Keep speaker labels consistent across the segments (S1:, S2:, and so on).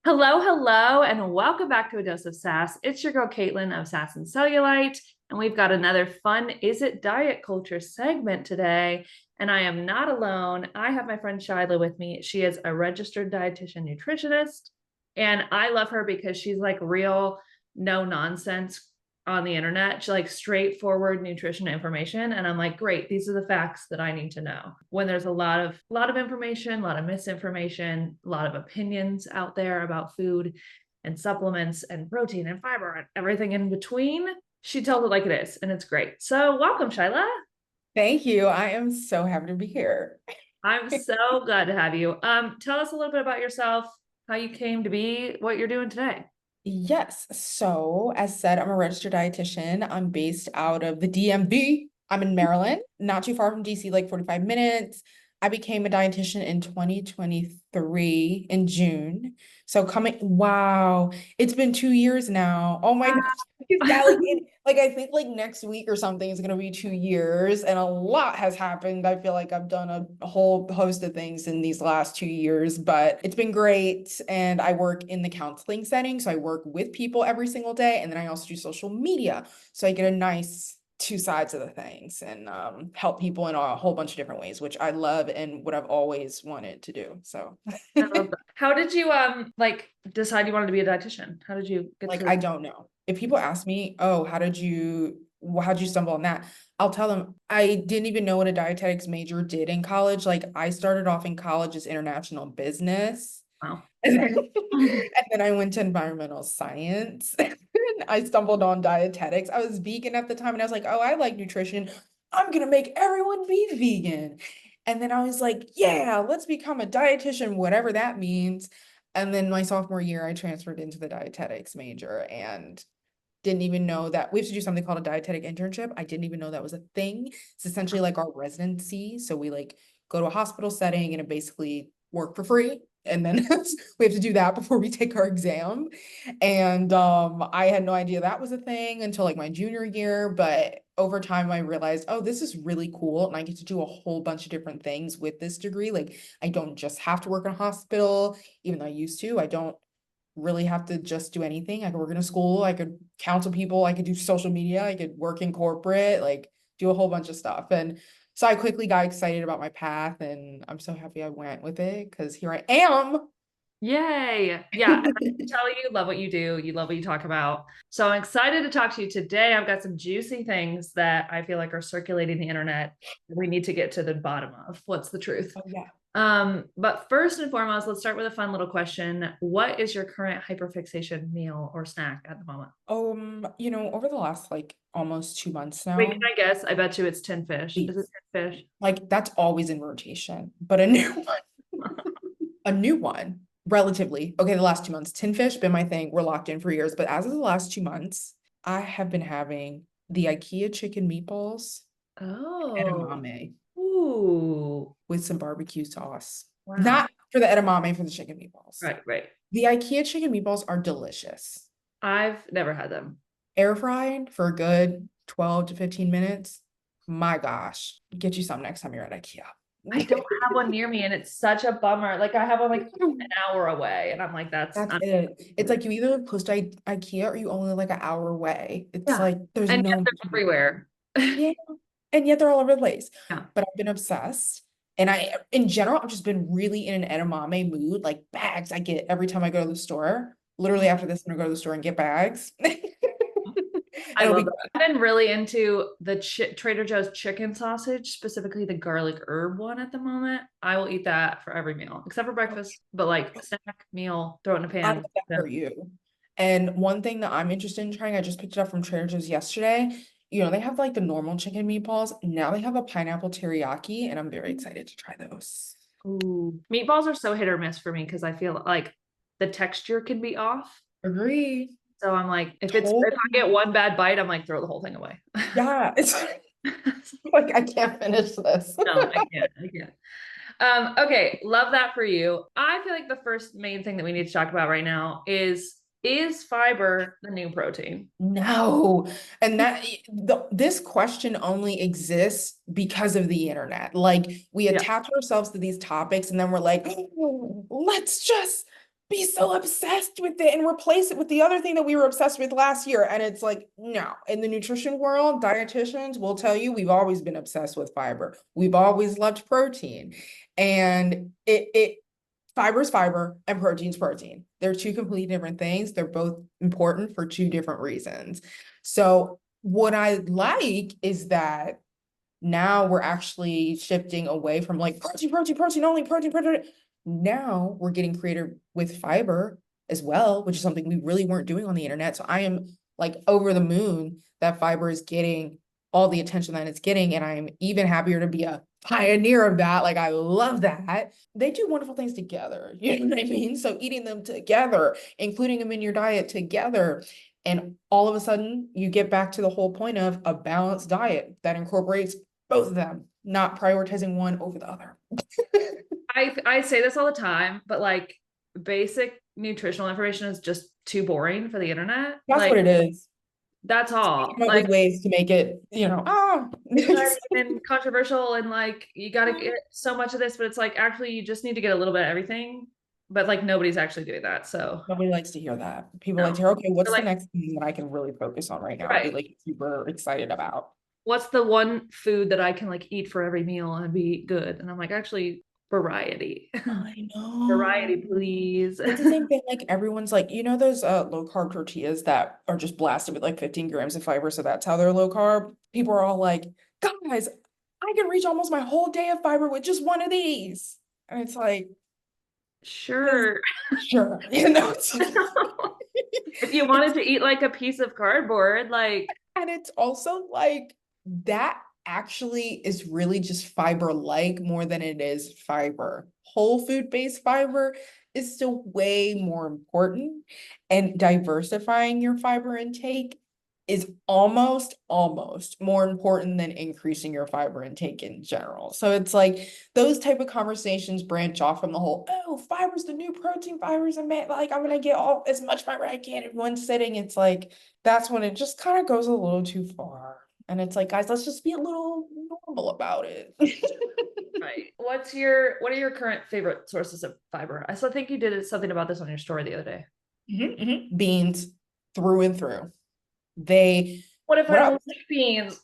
S1: Hello, hello, and welcome back to A Dose of Sass. It's your girl Caitlin of Sass and Cellulite, and we've got another fun Is It Diet Culture segment today. And I am not alone. I have my friend Shyla with me. She is a registered dietitian nutritionist, and I love her because she's like real no nonsense on the internet. She like straightforward nutrition information, and I'm like, great, these are the facts that I need to know. When there's a lot of information, a lot of misinformation, a lot of opinions out there about food and supplements and protein and fiber and everything in between, she tells it like it is, and it's great. So welcome, Shyla.
S2: Thank you. I am so happy to be here.
S1: I'm so glad to have you. Tell us a little bit about yourself, how you came to be what you're doing today.
S2: Yes. So, as said, I'm a registered dietitian. I'm based out of the DMV. I'm in Maryland, not too far from DC, like 45 minutes. I became a dietitian in 2023 in June. So wow, it's been 2 years now. Oh my gosh. Yeah, like I think like next week or something is gonna be 2 years, and a lot has happened. I feel like I've done a whole host of things in these last 2 years, but it's been great. And I work in the counseling setting, so I work with people every single day, and then I also do social media, so I get a nice two sides of the things and help people in a whole bunch of different ways, which I love and what I've always wanted to do. So
S1: I love that. How did you like decide you wanted to be a dietitian? How did you get
S2: like
S1: to?
S2: I don't know. If people ask me, "Oh, how'd you stumble on that?" I'll tell them I didn't even know what a dietetics major did in college. Like I started off in college as international business.
S1: Wow.
S2: And then, and then I went to environmental science. And I stumbled on dietetics. I was vegan at the time and I was like, "Oh, I like nutrition. I'm gonna make everyone be vegan." And then I was like, "Yeah, let's become a dietitian, whatever that means." And then my sophomore year, I transferred into the dietetics major and didn't even know that we have to do something called a dietetic internship. I didn't even know that was a thing. It's essentially like our residency. So we like go to a hospital setting and it basically work for free. And then we have to do that before we take our exam. And I had no idea that was a thing until like my junior year. But over time, I realized, oh, this is really cool. And I get to do a whole bunch of different things with this degree. Like, I don't just have to work in a hospital, even though I used to. I don't really have to just do anything. I could work in a school, I could counsel people, I could do social media, I could work in corporate, like do a whole bunch of stuff. And so I quickly got excited about my path and I'm so happy I went with it because here I am.
S1: Yay. Yeah. And I can tell you love what you do. You love what you talk about. So I'm excited to talk to you today. I've got some juicy things that I feel like are circulating the internet. We need to get to the bottom of what's the truth.
S2: Oh yeah.
S1: But first and foremost, let's start with a fun little question. What is your current hyperfixation meal or snack at the moment?
S2: Over the last like almost 2 months
S1: Wait, can
S2: now,
S1: I guess? I bet you it's tin fish. Is it
S2: please.
S1: tin fish?
S2: Like that's always in rotation, but a new one, a new one, relatively. Okay, the last 2 months, tin fish been my thing. We're locked in for years, but as of the last 2 months, I have been having the IKEA chicken meatballs,
S1: Oh,
S2: edamame
S1: ooh,
S2: with some barbecue sauce.
S1: wow.
S2: Not for the edamame, for the chicken meatballs.
S1: Right, right.
S2: The IKEA chicken meatballs are delicious.
S1: I've never had them.
S2: Air fried for a good 12 to 15 minutes. My gosh, get you some next time you're at IKEA.
S1: I don't have one near me, and it's such a bummer. Like I have one like an hour away, and I'm like, that's
S2: That's it. It's like you either live close to IKEA or you only live like an hour away. It's
S1: yeah.
S2: like there's
S1: And yet
S2: no.
S1: they're everywhere.
S2: Yeah. And yet they're all over the place.
S1: Yeah.
S2: But I've been obsessed. And in general, I've just been really in an edamame mood, like bags I get every time I go to the store. Literally after this, I'm gonna go to the store and get bags.
S1: I
S2: It'll be
S1: love that. I've been really into the Trader Joe's chicken sausage, specifically the garlic herb one at the moment. I will eat that for every meal, except for breakfast, but like snack, meal, throw it in a
S2: I
S1: pan.
S2: love that
S1: Yeah.
S2: for you. And one thing that I'm interested in trying, I just picked it up from Trader Joe's yesterday. They have like the normal chicken meatballs. Now they have a pineapple teriyaki, and I'm very excited to try those.
S1: Ooh. Meatballs are so hit or miss for me because I feel like the texture can be off.
S2: Agree.
S1: So I'm like, if I
S2: Totally.
S1: get one bad bite, I'm like, throw the whole thing away.
S2: Yeah, it's like I can't finish this.
S1: No, I can't. I can't. Okay, love that for you. I feel like the first main thing that we need to talk about right now is fiber the new protein?
S2: No. And this question only exists because of the internet. Like we
S1: Yeah.
S2: attach ourselves to these topics and then we're like, "Oh, let's just be so obsessed with it and replace it with the other thing that we were obsessed with last year. And it's like, no, in the nutrition world, dietitians will tell you we've always been obsessed with fiber. We've always loved protein. And fiber is fiber and protein's protein. They're two completely different things. They're both important for two different reasons. So what I like is that now we're actually shifting away from like protein only, protein. Now we're getting creative with fiber as well, which is something we really weren't doing on the internet. So I am like over the moon that fiber is getting all the attention that it's getting. And I'm even happier to be a pioneer of that. Like I love that. They do wonderful things together. You know what I mean? So eating them together, including them in your diet together. And all of a sudden you get back to the whole point of a balanced diet that incorporates both of them, not prioritizing one over the other.
S1: I say this all the time, but like basic nutritional information is just too boring for the internet.
S2: That's
S1: Like
S2: what it is.
S1: that's all.
S2: Come up
S1: Like
S2: with ways to make it,
S1: it's not even controversial and like you got to get so much of this, but it's like actually you just need to get a little bit of everything. But like nobody's actually doing that. So
S2: nobody likes to hear that. People like
S1: no.
S2: to hear, okay,
S1: They're
S2: what's the
S1: like,
S2: next thing that I can really focus on right now? I'll be
S1: right.
S2: like super excited about.
S1: What's the one food that I can like eat for every meal and be good? And I'm like, actually, variety.
S2: I know.
S1: Variety, please.
S2: It's the same thing. Like everyone's like, those low carb tortillas that are just blasted with like 15 grams of fiber. So that's how they're low carb. People are all like, guys, I can reach almost my whole day of fiber with just one of these. And it's like,
S1: Sure.
S2: sure. It's like,
S1: If you wanted to eat like a piece of cardboard, like
S2: and it's also like that actually is really just fiber like more than it is fiber. Whole food based fiber is still way more important, and diversifying your fiber intake is almost more important than increasing your fiber intake in general. So it's like those type of conversations branch off from the whole, oh, fiber's the new protein, fiber's a man, like I'm gonna get all as much fiber I can in one sitting. It's like that's when it just kind of goes a little too far. And it's like, guys, let's just be a little normal about it.
S1: right. What are your current favorite sources of fiber? I still think you did something about this on your story the other day.
S2: Beans through and through. They
S1: What if I
S2: what
S1: don't like beans?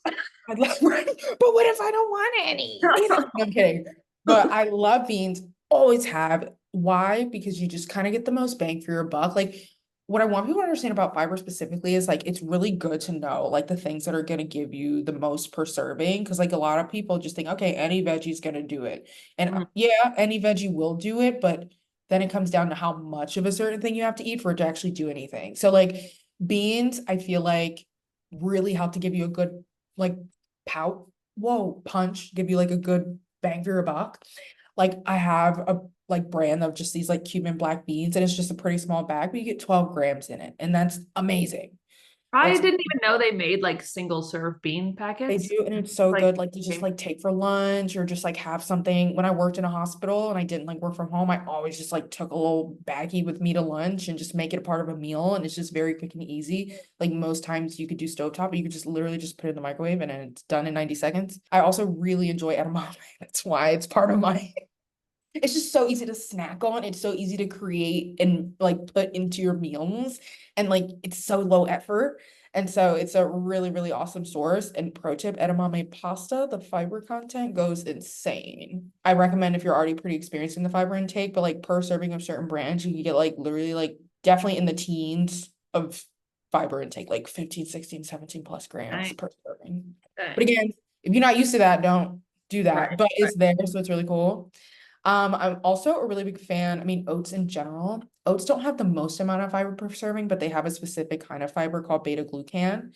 S2: I'd love, right? But what if I don't want any? No, I'm kidding. But I love beans, always have. Why? Because you just kind of get the most bang for your buck. Like what I want people to understand about fiber specifically is like it's really good to know like the things that are going to give you the most per serving. Because like a lot of people just think, okay, any veggie's going to do it. And
S1: Mhm.
S2: yeah, any veggie will do it, but then it comes down to how much of a certain thing you have to eat for it to actually do anything. So like beans, I feel like really help to give you a good like punch, give you like a good bang for your buck. Like I have a like brand of just these like Cuban black beans, and it's just a pretty small bag, but you get 12 grams in it, and that's amazing.
S1: I
S2: That's
S1: didn't even know they made like single serve bean
S2: they
S1: packets.
S2: do, and it's so
S1: Like,
S2: good, like to just like take for lunch or just like have something. When I worked in a hospital and I didn't like work from home, I always just like took a little baggie with me to lunch and just make it a part of a meal. And it's just very quick and easy. Like most times you could do stovetop, but you could just literally just put it in the microwave and then it's done in 90 seconds. I also really enjoy edamame. That's why it's part of my it's just so easy to snack on. It's so easy to create and like put into your meals. And like it's so low effort. And so it's a really, really awesome source. And pro tip, edamame pasta, the fiber content goes insane. I recommend if you're already pretty experienced in the fiber intake, but like per serving of certain brands, you can get like literally like definitely in the teens of fiber intake, like 15, 16, 17 plus grams
S1: dang,
S2: per serving. But
S1: dang.
S2: again, if you're not used to that, don't do
S1: Right,
S2: that. But
S1: right.
S2: it's there, so it's really cool. I'm also a really big fan. I mean, oats in general. Oats don't have the most amount of fiber per serving, but they have a specific kind of fiber called beta glucan.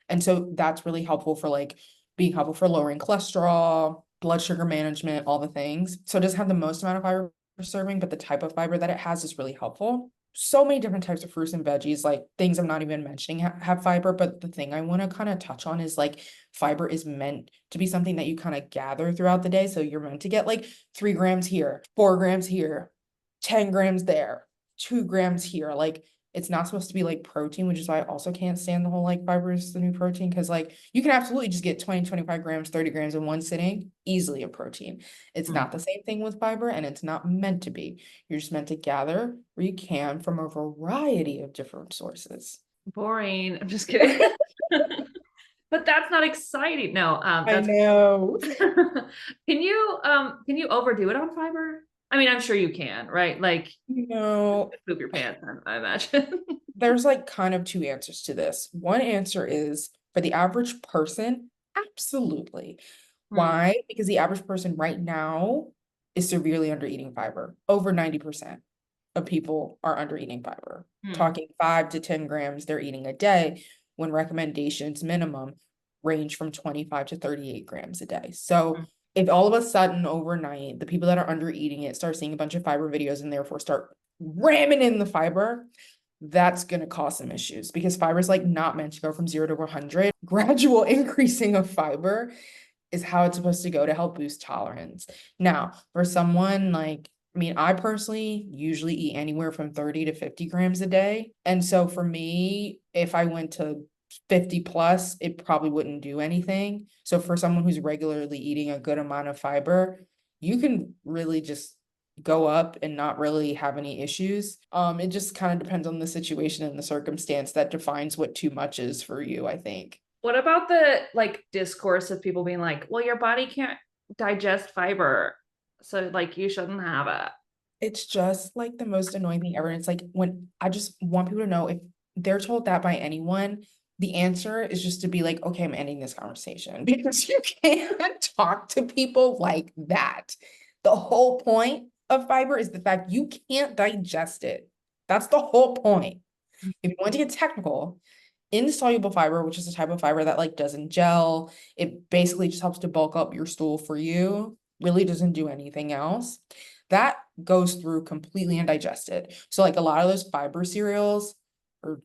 S2: And so that's really helpful for like being helpful for lowering cholesterol, blood sugar management, all the things. So it doesn't have the most amount of fiber per serving, but the type of fiber that it has is really helpful. So many different types of fruits and veggies, like things I'm not even mentioning have fiber. But the thing I want to kind of touch on is like fiber is meant to be something that you kind of gather throughout the day. So you're meant to get like 3 grams here, 4 grams here, 10 grams there, 2 grams here. Like It's not supposed to be like protein, which is why I also can't stand the whole like fiber is the new protein. Cause like you can absolutely just get 20, 25 grams, 30 grams in one sitting, easily of protein. It's
S1: Mm.
S2: not the same thing with fiber, and it's not meant to be. You're just meant to gather where you can from a variety of different sources.
S1: Boring. I'm just kidding. But that's not exciting. No,
S2: I
S1: that's
S2: know.
S1: can you overdo it on fiber? I mean, I'm sure you can, right? Like
S2: No,
S1: poop your pants, I imagine.
S2: there's like kind of two answers to this. One answer is for the average person, absolutely.
S1: Hmm.
S2: Why? Because the average person right now is severely under eating fiber. Over 90% of people are under eating fiber.
S1: Hmm.
S2: Talking 5 to 10 grams they're eating a day, when recommendations minimum range from 25 to 38 grams a day. So
S1: Hmm.
S2: if all of a sudden overnight, the people that are under eating it start seeing a bunch of fiber videos and therefore start ramming in the fiber, that's going to cause some issues because fiber is like not meant to go from 0 to 100. Gradual increasing of fiber is how it's supposed to go to help boost tolerance. Now, for someone like, I mean, I personally usually eat anywhere from 30 to 50 grams a day. And so for me, if I went to 50 plus, it probably wouldn't do anything. So for someone who's regularly eating a good amount of fiber, you can really just go up and not really have any issues. It just kind of depends on the situation and the circumstance that defines what too much is for you, I think.
S1: What about the like discourse of people being like, well, your body can't digest fiber, so like you shouldn't have it.
S2: It's just like the most annoying thing ever. And it's like when I just want people to know, if they're told that by anyone, the answer is just to be like, okay, I'm ending this conversation because you can't talk to people like that. The whole point of fiber is the fact you can't digest it. That's the whole point. If you want to get technical, insoluble fiber, which is a type of fiber that like doesn't gel, it basically just helps to bulk up your stool for you, really doesn't do anything else. That goes through completely undigested. So like a lot of those fiber cereals or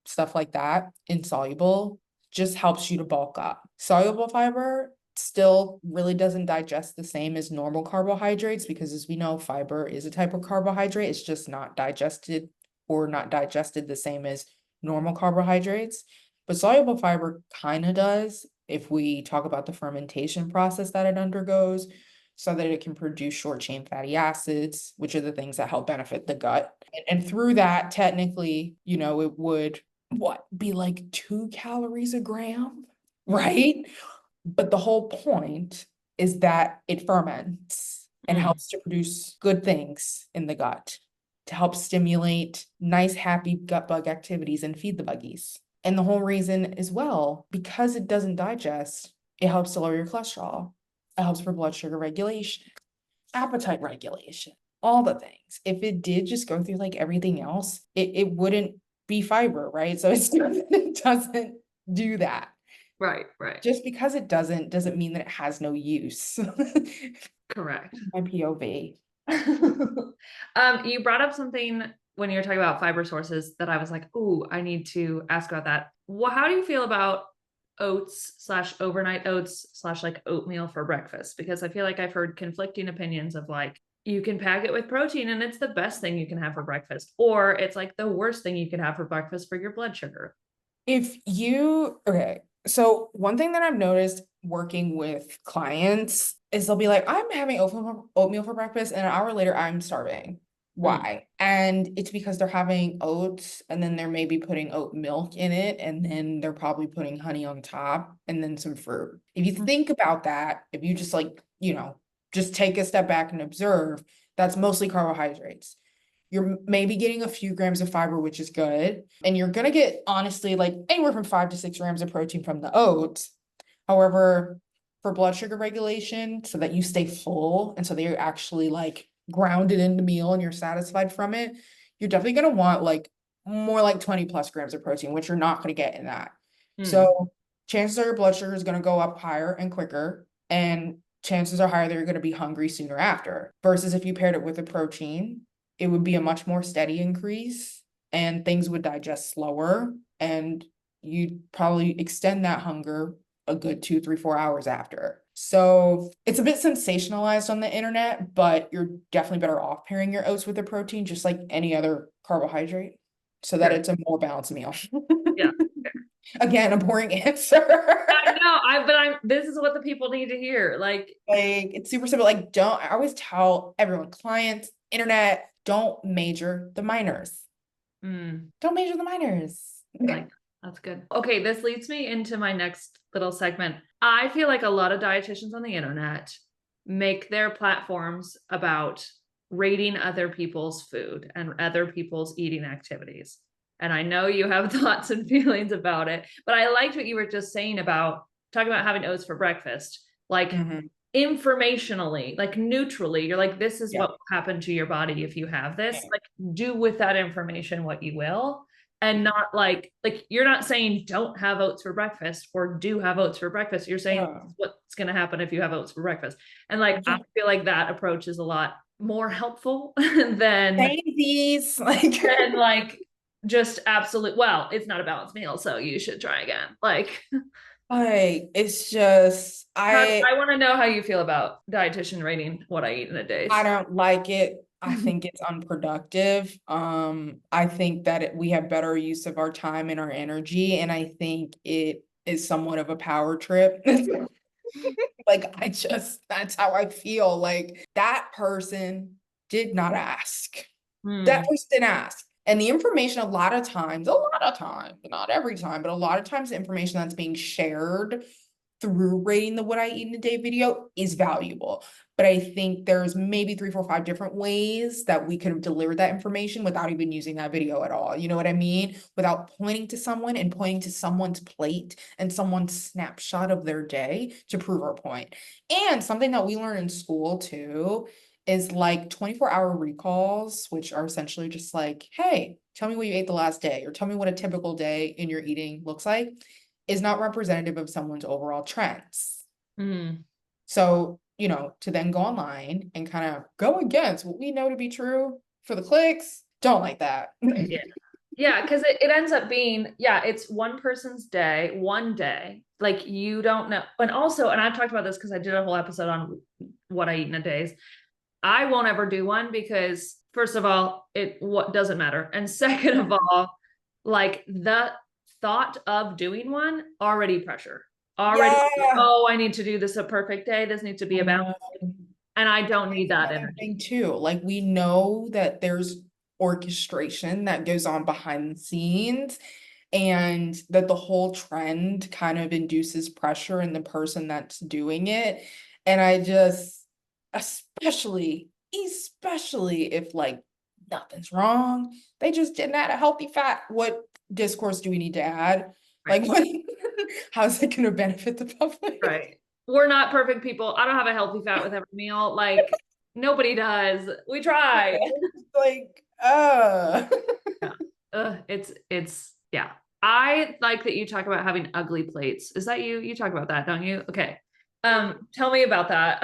S2: stuff like that, insoluble, just helps you to bulk up. Soluble fiber still really doesn't digest the same as normal carbohydrates because as we know, fiber is a type of carbohydrate. It's just not digested or not digested the same as normal carbohydrates. But soluble fiber kind of does if we talk about the fermentation process that it undergoes, so that it can produce short chain fatty acids, which are the things that help benefit the gut. And through that, technically, it would be like 2 calories a gram,
S1: Mm.
S2: right? But the whole point is that it ferments and
S1: Mm.
S2: helps to produce good things in the gut to help stimulate nice, happy gut bug activities and feed the buggies. And the whole reason as well, because it doesn't digest, it helps to lower your cholesterol. It helps for blood sugar regulation, appetite regulation, all the things. If it did just go through like everything else, it wouldn't be fiber, right? So it doesn't do that.
S1: Right, right.
S2: Just because it doesn't mean that it has no use.
S1: Correct.
S2: My POV.
S1: You brought up something when you were talking about fiber sources that I was like, "Ooh, I need to ask about that." Well, how do you feel about oats slash overnight oats slash like oatmeal for breakfast? Because I feel like I've heard conflicting opinions of like you can pack it with protein and it's the best thing you can have for breakfast, or it's like the worst thing you can have for breakfast for your blood sugar.
S2: Okay, so one thing that I've noticed working with clients is they'll be like, I'm having oatmeal for breakfast, and an hour later, I'm starving.
S1: Mm.
S2: Why? And it's because they're having oats, and then they're maybe putting oat milk in it, and then they're probably putting honey on top, and then some fruit. If you think about that, if you just like, just take a step back and observe, that's mostly carbohydrates. You're maybe getting a few grams of fiber, which is good. And you're going to get, honestly, like anywhere from 5 to 6 grams of protein from the oats. However, for blood sugar regulation, so that you stay full and so that you're actually like grounded in the meal and you're satisfied from it, you're definitely going to want like more like 20 plus grams of protein, which you're not going to get in that.
S1: Mm.
S2: So chances are your blood sugar is going to go up higher and quicker. And chances are higher that you're going to be hungry sooner after. Versus if you paired it with a protein, it would be a much more steady increase and things would digest slower and you'd probably extend that hunger a good 2, 3, 4 hours after. So it's a bit sensationalized on the internet, but you're definitely better off pairing your oats with a protein, just like any other carbohydrate. so that
S1: Sure.
S2: it's a more balanced meal.
S1: Yeah.
S2: Again, a boring answer.
S1: I know. But this is what the people need to hear. Like,
S2: Like it's super simple. Like, I always tell everyone, clients, internet, don't major the minors.
S1: mm,
S2: Don't major the minors.
S1: like that's good. Okay, this leads me into my next little segment. I feel like a lot of dietitians on the internet make their platforms about rating other people's food and other people's eating activities. And I know you have thoughts and feelings about it, but I liked what you were just saying about talking about having oats for breakfast. Like,
S2: Mhm.
S1: informationally, like neutrally, you're like, this is
S2: Yeah.
S1: what will happen to your body if you have this.
S2: Yeah.
S1: Like, do with that information what you will. And not like you're not saying don't have oats for breakfast or do have oats for breakfast. You're saying
S2: Yeah.
S1: what's going to happen if you have oats for breakfast. And like I
S2: Yeah.
S1: feel like that approach is a lot more helpful than
S2: Babies, like
S1: than like just absolute, well, it's not a balanced meal, so you should try again. Like,
S2: it's just
S1: I want to know how you feel about dietitian rating what I eat in a day.
S2: I don't like it. I think it's unproductive. I think that we have better use of our time and our energy, and I think it is somewhat of a power trip. Like that's how I feel. Like that person did not ask. That
S1: Hmm.
S2: person didn't ask. And the information, a lot of times, not every time, but a lot of times, the information that's being shared through rating the what I eat in a day video is valuable. But I think there's maybe 3, 4, 5 different ways that we could have delivered that information without even using that video at all. You know what I mean? Without pointing to someone and pointing to someone's plate and someone's snapshot of their day to prove our point. And something that we learn in school too is like 24-hour recalls, which are essentially just like, hey, tell me what you ate the last day, or tell me what a typical day in your eating looks like, is not representative of someone's overall trends.
S1: Hmm.
S2: So, to then go online and kind of go against what we know to be true for the clicks, don't like that.
S1: Yeah. Yeah, because it ends up being, yeah, it's one person's day, one day. Like you don't know. And also, and I've talked about this because I did a whole episode on what I eat in a day. I won't ever do one because first of all, it what doesn't matter. And second of all, like the thought of doing one already pressure. Already,
S2: Yeah.
S1: oh, I need to do this a perfect day. This needs to be
S2: I
S1: about,
S2: know.
S1: and I don't need
S2: That's
S1: that
S2: another
S1: energy.
S2: thing too. Like we know that there's orchestration that goes on behind the scenes, and that the whole trend kind of induces pressure in the person that's doing it. And I just, especially if like nothing's wrong, they just didn't add a healthy fat. What discourse do we need to add?
S1: Right.
S2: Like, what, how's it going to benefit the public?
S1: Right. We're not perfect people. I don't have a healthy fat with every meal. Like nobody does. We try.
S2: Like,
S1: Yeah. It's yeah. I like that you talk about having ugly plates. Is that you? You talk about that, don't you? Okay. Tell me about that.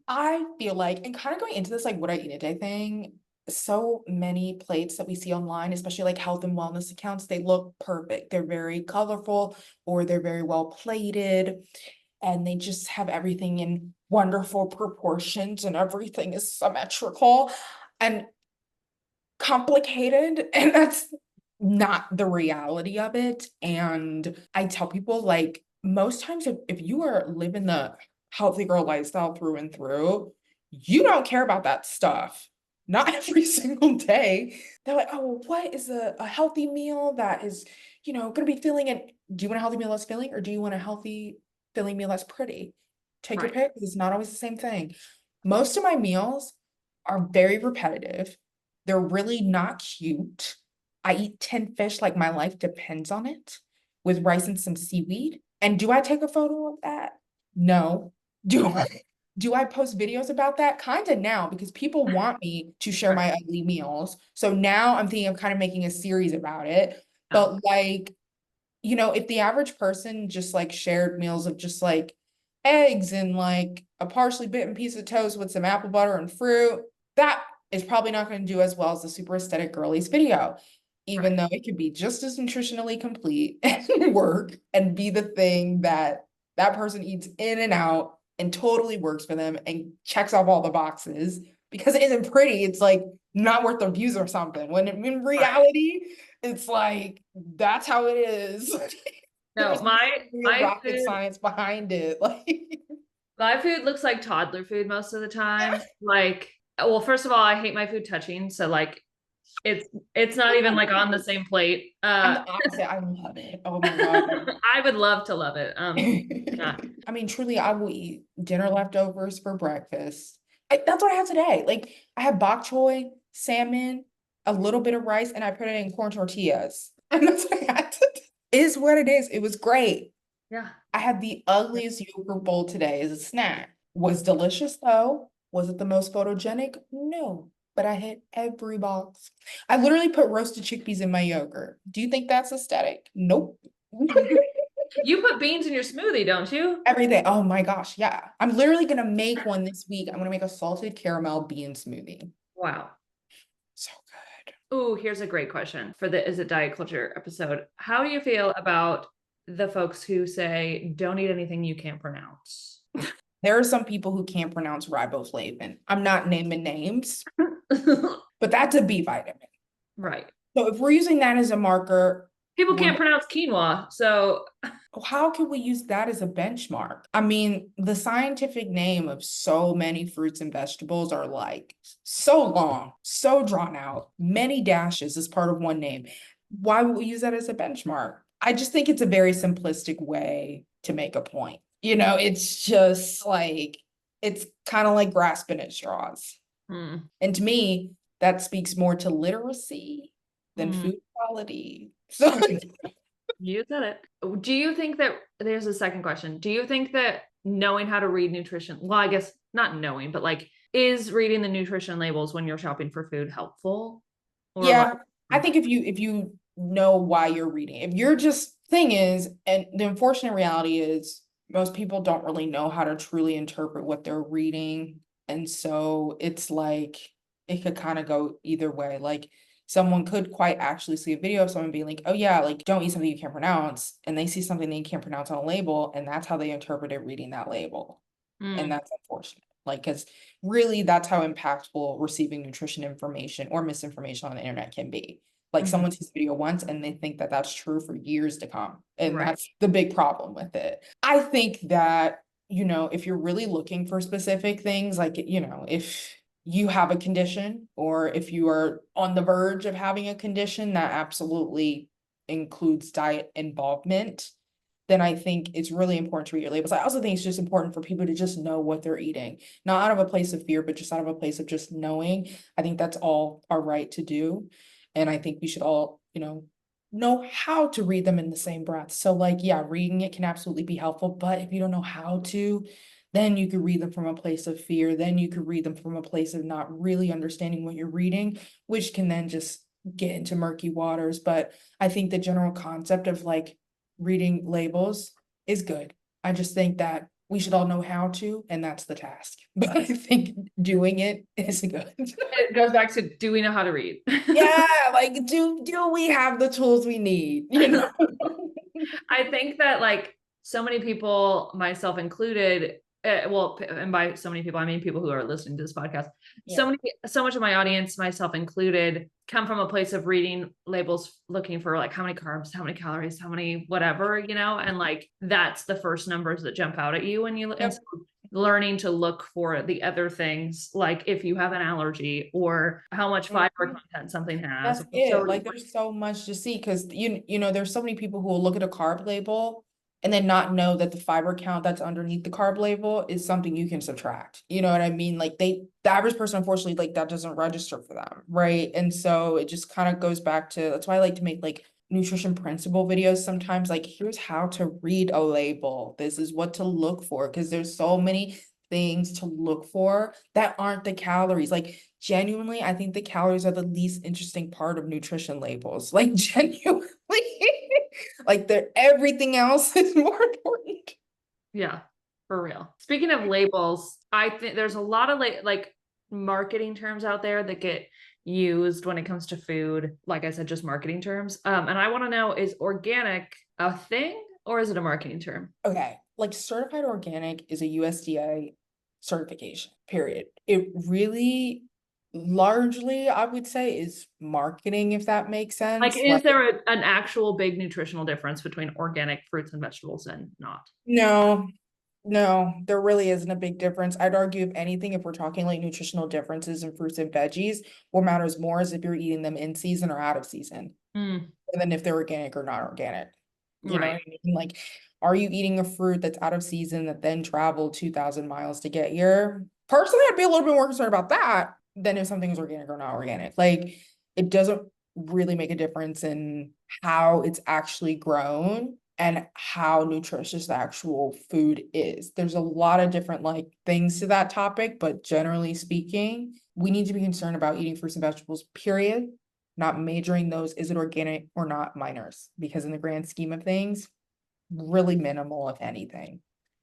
S2: I feel like, and kind of going into this, like what I eat a day thing, so many plates that we see online, especially like health and wellness accounts, they look perfect. They're very colorful, or they're very well plated, and they just have everything in wonderful proportions, and everything is symmetrical and complicated. And that's not the reality of it. And I tell people, like, most times if you are living the healthy girl lifestyle through and through, you don't care about that stuff. Not every single day. They're like, oh, well, what is a healthy meal that is, gonna be filling? And do you want a healthy meal that's filling, or do you want a healthy filling meal that's pretty? Take your
S1: Right.
S2: pick, because it's not always the same thing. Most of my meals are very repetitive. They're really not cute. I eat 10 fish like my life depends on it, with rice and some seaweed. And do I take a photo of that? No. Do I? Do I post videos about that? Kind of now, because people want me to share
S1: Right.
S2: my ugly meals. So now I'm thinking of kind of making a series about it.
S1: Yeah.
S2: But like, if the average person just like shared meals of just like eggs and like a partially bitten piece of toast with some apple butter and fruit, that is probably not going to do as well as the super aesthetic girlies video, even
S1: Right.
S2: though it could be just as nutritionally complete and work and be the thing that that person eats in and out and totally works for them and checks off all the boxes. Because it isn't pretty, it's like not worth the views or something, when in
S1: Right.
S2: reality, It's like, that's how it is.
S1: No,
S2: There's no
S1: my
S2: real
S1: my
S2: rocket
S1: food
S2: science behind it. Like,
S1: my food looks like toddler food most of the time. Like, well, first of all, I hate my food touching, so like it's it's not even like on the same plate.
S2: I'm the opposite. I love it. Oh my God.
S1: I would love to love it. Yeah.
S2: I mean, truly, I will eat dinner leftovers for breakfast. That's what I had today. Like, I had bok choy, salmon, a little bit of rice, and I put it in corn tortillas. And that's what I had today. It is what it is. It was great.
S1: Yeah.
S2: I had the ugliest yogurt bowl today as a snack. Was delicious though. Was it the most photogenic? No. But I hit every box. I literally put roasted chickpeas in my yogurt. Do you think that's aesthetic? Nope.
S1: You put beans in your smoothie, don't you?
S2: Every day. Oh my gosh. Yeah. I'm literally gonna make one this week. I'm gonna make a salted caramel bean smoothie.
S1: Wow.
S2: So good.
S1: Oh, here's a great question for the Is It Diet Culture episode. How do you feel about the folks who say, don't eat anything you can't pronounce?
S2: There are some people who can't pronounce riboflavin. I'm not naming names, but that's a B vitamin.
S1: Right.
S2: So if we're using that as a marker,
S1: People
S2: we're
S1: can't pronounce quinoa. So,
S2: how can we use that as a benchmark? I mean, the scientific name of so many fruits and vegetables are like so long, so drawn out, many dashes as part of one name. Why would we use that as a benchmark? I just think it's a very simplistic way to make a point. It's just like, it's kind of like grasping at straws.
S1: hmm,
S2: And to me, that speaks more to literacy than
S1: hmm.
S2: food quality. So
S1: You said it. Do you think that there's a second question? Do you think that knowing how to read nutrition, well, I guess not knowing, but like, is reading the nutrition labels when you're shopping for food helpful? Or like,
S2: yeah, I think if you know why you're reading, if you're just thing is, and the unfortunate reality is most people don't really know how to truly interpret what they're reading. And so it's like it could kind of go either way. Like someone could quite actually see a video of someone being like, oh yeah, like don't eat something you can't pronounce. And they see something they can't pronounce on a label, and that's how they interpret it reading that label. And
S1: hmm,
S2: that's unfortunate. Like, because really that's how impactful receiving nutrition information or misinformation on the internet can be. Like
S1: hmm,
S2: someone sees a video once and they think that that's true for years to come. And
S1: right.
S2: that's the big problem with it. I think that, if you're really looking for specific things, like, if you have a condition or if you are on the verge of having a condition that absolutely includes diet involvement, then I think it's really important to read your labels. I also think it's just important for people to just know what they're eating, not out of a place of fear, but just out of a place of just knowing. I think that's all our right to do. And I think we should all, know how to read them in the same breath. So like, yeah, reading it can absolutely be helpful, but if you don't know how to, then you could read them from a place of fear. Then you could read them from a place of not really understanding what you're reading, which can then just get into murky waters. But I think the general concept of like reading labels is good. I just think that we should all know how to, and that's the task. But I think doing it is good.
S1: It goes back to, do we know how to read?
S2: Yeah, like do we have the tools we need?
S1: I think that like so many people, myself included, well, and by so many people, I mean people who are listening to this podcast.
S2: Yeah.
S1: So much of my audience, myself included, come from a place of reading labels, looking for like how many carbs, how many calories, how many whatever, and like that's the first numbers that jump out at you when you and so
S2: Yep.
S1: learning to look for the other things, like if you have an allergy or how much fiber
S2: Mhm.
S1: content something has.
S2: That's
S1: So
S2: it. Like there's so much to see because there's so many people who will look at a carb label and then not know that the fiber count that's underneath the carb label is something you can subtract. You know what I mean? Like the average person, unfortunately, like that doesn't register for them, right? And so it just kind of goes back to that's why I like to make like nutrition principle videos sometimes. Like here's how to read a label. This is what to look for because there's so many things to look for that aren't the calories. Like genuinely, I think the calories are the least interesting part of nutrition labels. Like genuinely, like they're everything else is more important.
S1: yeah, for real. Speaking of labels, I think there's a lot of like marketing terms out there that get used when it comes to food. Like I said, just marketing terms. And I want to know, is organic a thing or is it a marketing term?
S2: Okay, like certified organic is a USDA certification, period. It really largely, I would say, is marketing, if that makes
S1: Like,
S2: sense.
S1: is
S2: Like,
S1: there an actual big nutritional difference between organic fruits and vegetables and not?
S2: no, no, there really isn't a big difference. I'd argue, if anything, if we're talking like nutritional differences in fruits and veggies, what matters more is if you're eating them in season or out of season,
S1: Mm,
S2: than if they're organic or not organic. You know what
S1: right.
S2: I mean? Like, are you eating a fruit that's out of season that then traveled 2,000 miles to get here? Personally, I'd be a little bit more concerned about that than if something is organic or not organic. Like, it doesn't really make a difference in how it's actually grown and how nutritious the actual food is. There's a lot of different like things to that topic, but generally speaking, we need to be concerned about eating fruits and vegetables, period, not majoring those, is it organic or not, minors, because in the grand scheme of things, really minimal, if anything.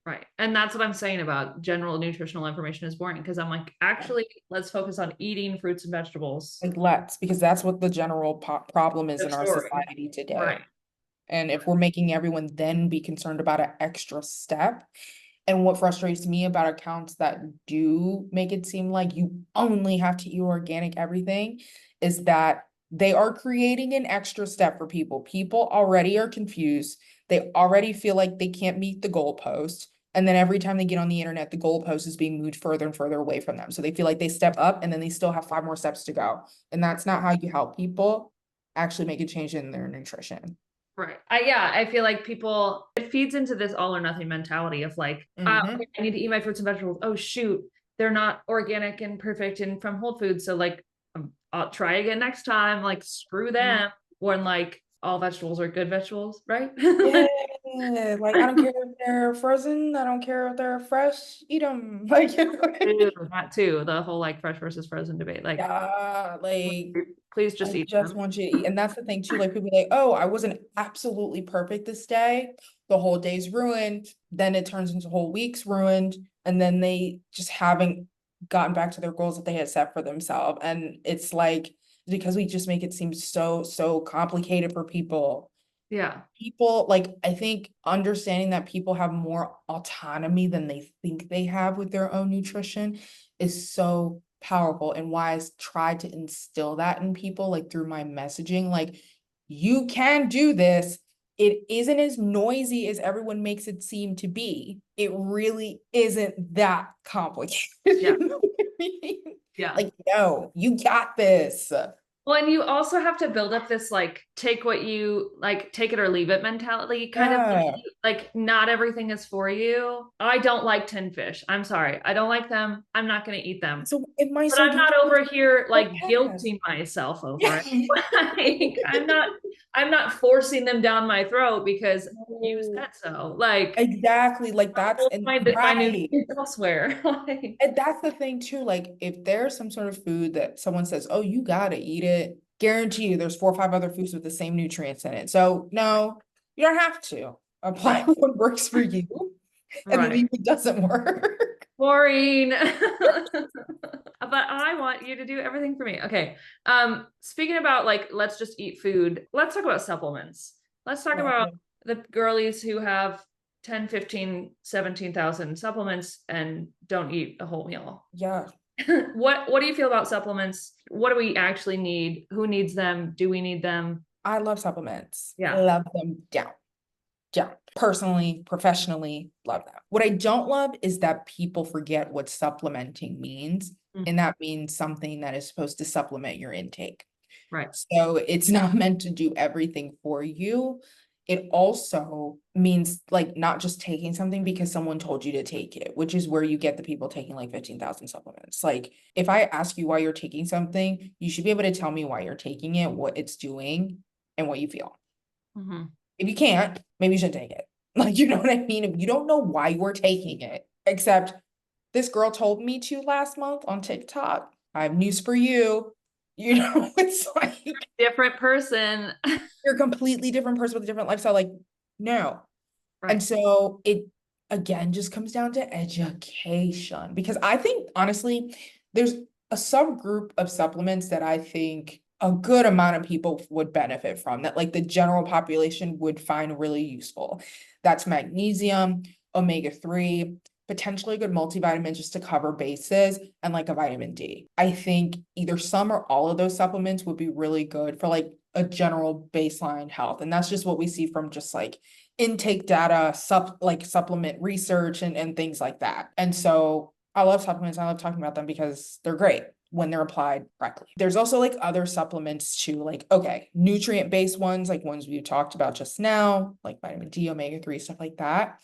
S1: Right. And that's what I'm saying about general nutritional information is boring because I'm like, actually, let's focus on eating fruits and vegetables.
S2: Like, let's, because that's what the general problem is
S1: The
S2: in our
S1: story.
S2: society
S1: Right.
S2: today. And if we're making everyone then be concerned about an extra step, and what frustrates me about accounts that do make it seem like you only have to eat organic everything, is that they are creating an extra step for people. People already are confused. They already feel like they can't meet the goalpost. And then every time they get on the internet, the goalpost is being moved further and further away from them. So they feel like they step up and then they still have 5 more steps to go. And that's not how you help people actually make a change in their nutrition.
S1: Right. Yeah, I feel like people, it feeds into this all or nothing mentality of like,
S2: Mm-hmm.
S1: okay, I need to eat my fruits and vegetables. Oh, shoot, they're not organic and perfect and from Whole Foods. So, like, I'll try again next time. Like, screw them. When like all vegetables are good vegetables, right?
S2: Yeah, like, I don't care if they're frozen, I don't care if they're fresh, eat them. Like, you know what I
S1: Ew,
S2: mean?
S1: that too. The whole like fresh versus frozen debate. Like,
S2: Yeah, like,
S1: please just
S2: I
S1: eat
S2: just
S1: them.
S2: want you to eat. And that's the thing too. Like, people be like, oh, I wasn't absolutely perfect this day. The whole day's ruined. Then it turns into whole week's ruined. And then they just haven't gotten back to their goals that they had set for themselves. And it's like, because we just make it seem so, so complicated for people.
S1: Yeah.
S2: People, like, I think understanding that people have more autonomy than they think they have with their own nutrition is so powerful, and why I try to instill that in people, like, through my messaging, like, you can do this. It isn't as noisy as everyone makes it seem to be. It really isn't that complicated.
S1: Yeah.
S2: You know what I mean?
S1: Yeah.
S2: Like, no, you got this.
S1: Well, and you also have to build up this like take what you like, take it or leave it mentality kind of
S2: Yeah.
S1: like not everything is for you. I don't like tin fish. I'm sorry. I don't like them. I'm not going to eat them.
S2: So it might
S1: But
S2: serve
S1: I'm
S2: you
S1: not over here
S2: for
S1: like
S2: past.
S1: guilting myself over it. Like, I'm not forcing them down my throat because you
S2: No.
S1: said so. Like
S2: Exactly. Like, that's,
S1: hold
S2: and
S1: my
S2: right.
S1: nutrients elsewhere. Like
S2: And that's the thing too. Like, if there's some sort of food that someone says, oh, you gotta eat it, guarantee you there's 4 or 5 other foods with the same nutrients in it. So no, you don't have to apply what works for you and
S1: right.
S2: leave what doesn't work.
S1: Boring. But I want you to do everything for me. Okay. Speaking about like, let's just eat food. Let's talk about supplements. Let's talk
S2: Well,
S1: about the girlies who have 10, 15, 17,000 supplements and don't eat a whole meal.
S2: yeah,
S1: What do you feel about supplements? What do we actually need? Who needs them? Do we need them?
S2: I love supplements.
S1: Yeah.
S2: Love them down. Yeah, personally, professionally, love that. What I don't love is that people forget what supplementing means.
S1: Mm,
S2: And that means something that is supposed to supplement your intake.
S1: right.
S2: So it's not meant to do everything for you. It also means, like, not just taking something because someone told you to take it, which is where you get the people taking like 15,000 supplements. Like, if I ask you why you're taking something, you should be able to tell me why you're taking it, what it's doing, and what you feel.
S1: Mhm.
S2: If you can't, maybe you shouldn't take it. Like, you know what I mean? If you don't know why you're taking it, except this girl told me to last month on TikTok, I have news for you. You know, it's like
S1: Different person.
S2: you're a completely different person with a different lifestyle. Like, no. And
S1: Right.
S2: so it again just comes down to education, because I think honestly, there's a subgroup of supplements that I think a good amount of people would benefit from, that like the general population would find really useful. That's magnesium, omega-3, potentially a good multivitamin just to cover bases, and like a vitamin D. I think either some or all of those supplements would be really good for like a general baseline health. And that's just what we see from just like intake data, supplement research and things like that. And so I love supplements. I love talking about them because they're great when they're applied correctly. There's also like other supplements too, like, okay, nutrient-based ones, like ones we talked about just now, like vitamin D, omega-3, stuff like that.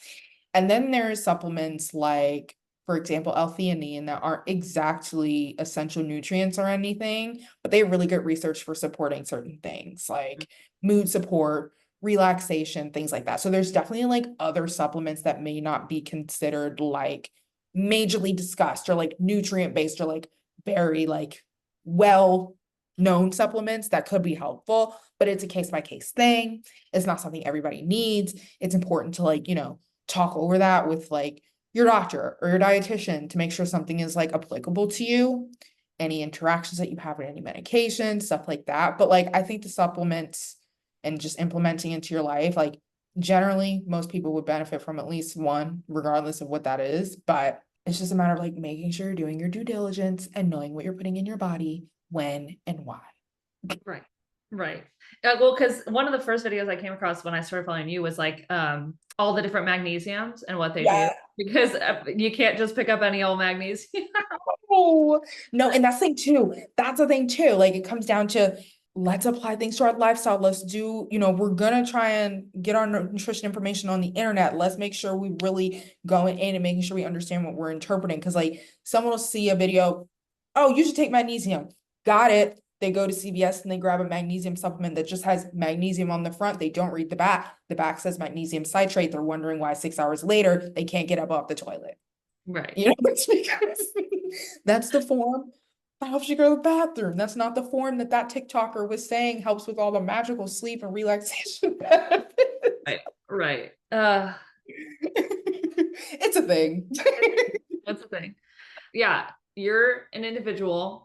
S2: And then there's supplements like, for example, L-theanine that aren't exactly essential nutrients or anything, but they have really good research for supporting certain things like mood support, relaxation, things like that. So there's definitely like other supplements that may not be considered like majorly discussed or like nutrient based or like very like well known supplements that could be helpful, but it's a case by case thing. It's not something everybody needs. It's important to like, talk over that with like your doctor or your dietitian to make sure something is like applicable to you, any interactions that you have with any medication, stuff like that. But like I think the supplements and just implementing into your life, like generally most people would benefit from at least one, regardless of what that is. But it's just a matter of like making sure you're doing your due diligence and knowing what you're putting in your body, when and why.
S1: Right. Right. Well, because one of the first videos I came across when I started following you was like all the different magnesiums and what they do,
S2: Yeah.
S1: because you can't just pick up any old magnesium.
S2: Oh, no, and that's the thing too. That's the thing too. Like it comes down to let's apply things to our lifestyle. Let's do, we're gonna try and get our nutrition information on the internet. Let's make sure we really going in and making sure we understand what we're interpreting. Cause like someone will see a video, oh, you should take magnesium. Got it. They go to CVS and they grab a magnesium supplement that just has magnesium on the front. They don't read the back. The back says magnesium citrate. They're wondering why 6 hours later they can't get up off the toilet.
S1: Right.
S2: It's because that's the form that helps you go to the bathroom. That's not the form that TikToker was saying helps with all the magical sleep and relaxation benefits.
S1: Right. Right.
S2: It's a thing.
S1: That's the thing. Yeah. You're an individual.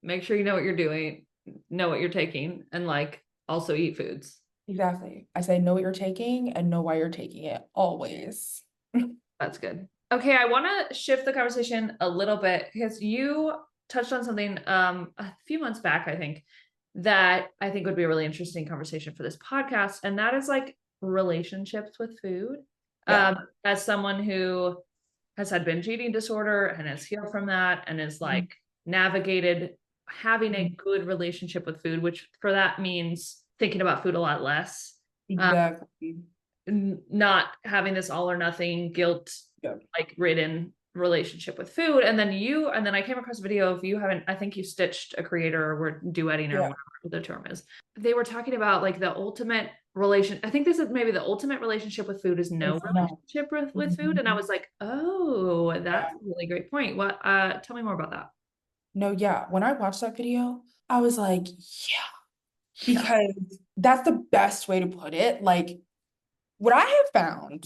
S1: Make sure you know what you're doing, know what you're taking, and like also eat foods.
S2: Exactly. I say know what you're taking and know why you're taking it always.
S1: That's good. Okay, I want to shift the conversation a little bit because you touched on something a few months back, I think, that I think would be a really interesting conversation for this podcast, and that is like relationships with food.
S2: Yeah.
S1: As someone who has had binge eating disorder and has healed from that and is like navigated having a good relationship with food, which for that means thinking about food a lot less.
S2: Exactly.
S1: Not having this all or nothing guilt
S2: Yeah.
S1: like ridden relationship with food. And then I came across a video of you having, I think you stitched a creator or were duetting or whatever the term is. They were talking about like the ultimate relation. I think this is maybe the ultimate relationship with food is no relationship with food. And I was like, oh, that's a really great point. What tell me more about that.
S2: No, yeah. When I watched that video, I was like, yeah,
S1: Yeah.
S2: because that's the best way to put it. Like what I have found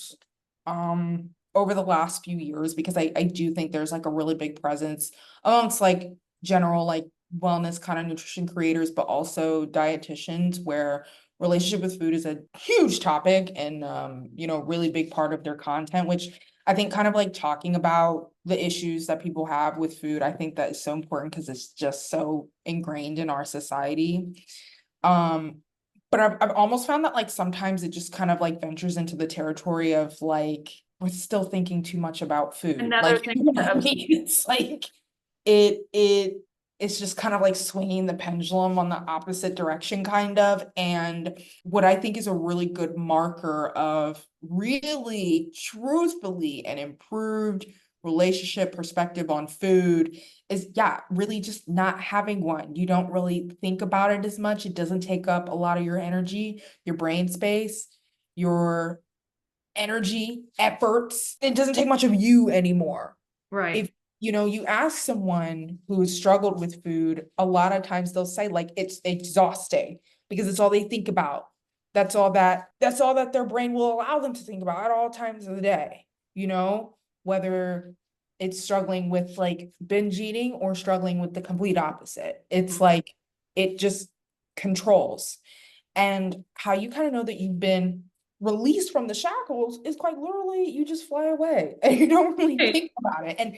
S2: over the last few years, because I do think there's like a really big presence amongst like general like wellness kind of nutrition creators, but also dietitians where relationship with food is a huge topic and really big part of their content, which I think kind of like talking about the issues that people have with food, I think that is so important because it's just so ingrained in our society. Um, but I've almost found that like sometimes it just kind of like ventures into the territory of like we're still thinking too much about food.
S1: Another
S2: Like
S1: thing
S2: you know what I mean? It's like it's just kind of like swinging the pendulum on the opposite direction kind of. And what I think is a really good marker of really truthfully an improved relationship perspective on food is really just not having one. You don't really think about it as much. It doesn't take up a lot of your energy, your brain space, your energy, efforts. It doesn't take much of you anymore.
S1: right.
S2: If you ask someone who has struggled with food, a lot of times they'll say like it's exhausting because it's all they think about. That's all that their brain will allow them to think about at all times of the day, whether it's struggling with like binge eating or struggling with the complete opposite. It's like it just controls. And how you kind of know that you've been release from the shackles is quite literally you just fly away and you don't really
S1: Right.
S2: think about it. And,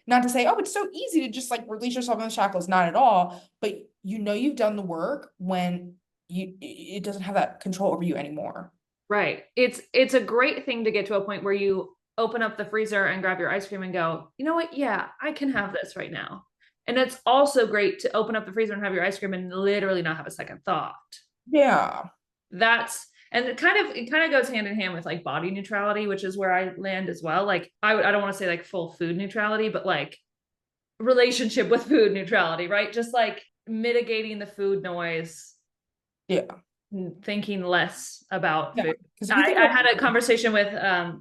S2: not to say, oh, it's so easy to just like release yourself from the shackles, not at all. But you've done the work when it doesn't have that control over you anymore.
S1: Right. It's a great thing to get to a point where you open up the freezer and grab your ice cream and go, you know what? Yeah, I can have this right now. And it's also great to open up the freezer and have your ice cream and literally not have a second thought.
S2: Yeah.
S1: That's and it kind of goes hand in hand with like body neutrality, which is where I land as well. Like I don't want to say like full food neutrality, but like relationship with food neutrality, right? Just like mitigating the food noise,
S2: Yeah.
S1: thinking less about
S2: Yeah.
S1: food.
S2: Because if you think
S1: I
S2: about
S1: had a conversation with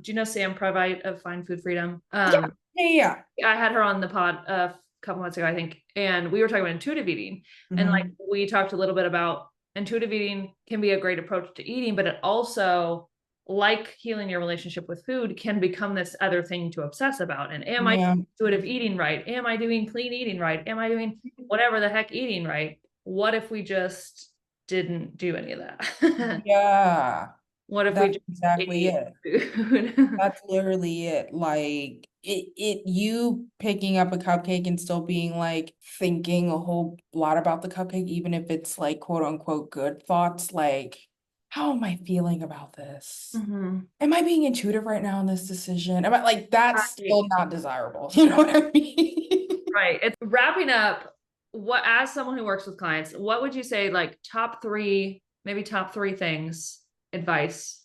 S1: do you know Sam Provite of Find Food Freedom?
S2: yeah, yeah,
S1: I had her on the pod a couple months ago, I think, and we were talking about intuitive eating. And like
S2: yeah.
S1: we talked a little bit about intuitive eating can be a great approach to eating, but it also, like healing your relationship with food, can become this other thing to obsess about. And am I
S2: Yeah.
S1: intuitive eating right? Am I doing clean eating right? Am I doing whatever the heck eating right? What if we just didn't do any of that?
S2: Yeah.
S1: What if we
S2: That's
S1: just
S2: exactly
S1: ate
S2: it.
S1: food?
S2: That's literally it. Like you picking up a cupcake and still being like thinking a whole lot about the cupcake, even if it's like quote unquote good thoughts, like, how am I feeling about this?
S1: Mhm.
S2: Am I being intuitive right now in this decision? Am I like that's
S1: Right.
S2: still not desirable? You know what I mean?
S1: Right. It's wrapping up. What, as someone who works with clients, what would you say, like top three, maybe top three things, advice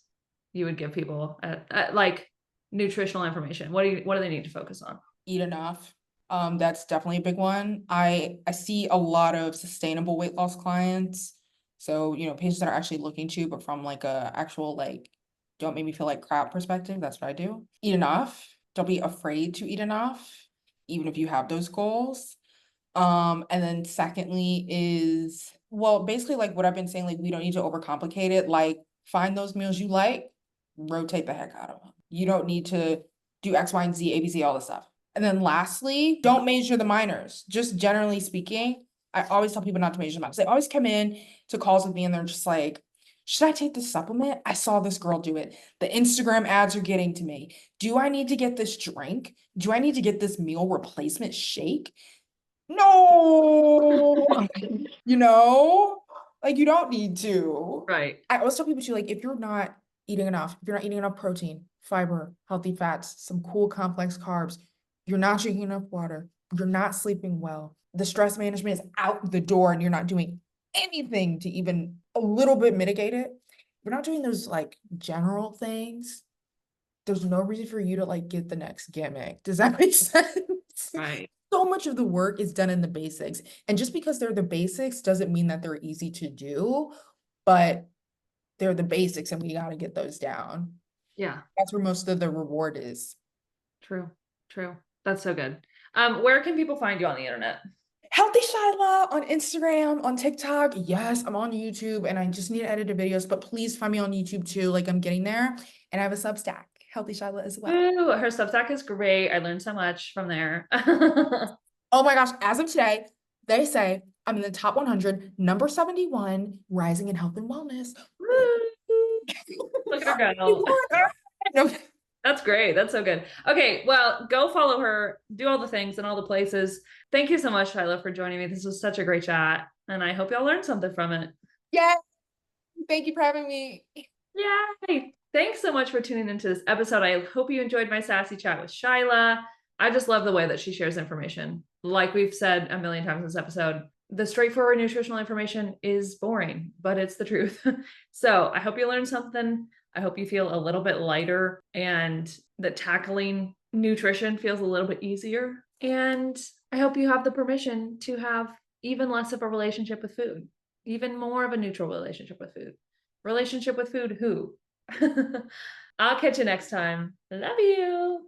S1: you would give people at like nutritional information? What do they need to focus on?
S2: Eat enough. That's definitely a big one. I see a lot of sustainable weight loss clients. So, patients that are actually looking to, but from like a actual like, don't make me feel like crap perspective. That's what I do. Eat enough. Don't be afraid to eat enough, even if you have those goals. And then secondly is, well, basically like what I've been saying, like we don't need to overcomplicate it. Like find those meals you like, rotate the heck out of them. You don't need to do X, Y, and Z, A, B, C, all this stuff. And then lastly, don't measure the minors. Just generally speaking, I always tell people not to measure the minors. They always come in to calls with me and they're just like, should I take this supplement? I saw this girl do it. The Instagram ads are getting to me. Do I need to get this drink? Do I need to get this meal replacement shake? No, you know, like you don't need to.
S1: Right.
S2: I always tell people too, like if you're not eating enough, if you're not eating enough protein, fiber, healthy fats, some cool complex carbs, you're not drinking enough water, you're not sleeping well, the stress management is out the door and you're not doing anything to even a little bit mitigate it. You're not doing those like general things. There's no reason for you to like get the next gimmick. Does that make sense?
S1: Right.
S2: So much of the work is done in the basics. And just because they're the basics doesn't mean that they're easy to do, but they're the basics and we got to get those down.
S1: Yeah.
S2: That's where most of the reward is.
S1: True. True. That's so good. Where can people find you on the internet?
S2: Healthy Shyla on Instagram, on TikTok. Yes, I'm on YouTube and I just need to edit the videos, but please find me on YouTube too. Like I'm getting there. And I have a Substack, Healthy Shyla as well.
S1: Ooh, her Substack is great. I learned so much from there.
S2: Oh my gosh, as of today, they say I'm in the top 100, number 71, rising in health and wellness.
S1: Look at her go.
S2: No.
S1: That's great. That's so good. Okay, well, go follow her, do all the things in all the places. Thank you so much, Shyla, for joining me. This was such a great chat, and I hope y'all learned something from it.
S2: Yeah, thank you for having me.
S1: Yay! Thanks so much for tuning into this episode. I hope you enjoyed my sassy chat with Shyla. I just love the way that she shares information. Like we've said a million times in this episode, the straightforward nutritional information is boring, but it's the truth. So I hope you learned something. I hope you feel a little bit lighter and that tackling nutrition feels a little bit easier. And I hope you have the permission to have even less of a relationship with food, even more of a neutral relationship with food. Relationship with food, who? I'll catch you next time. Love you.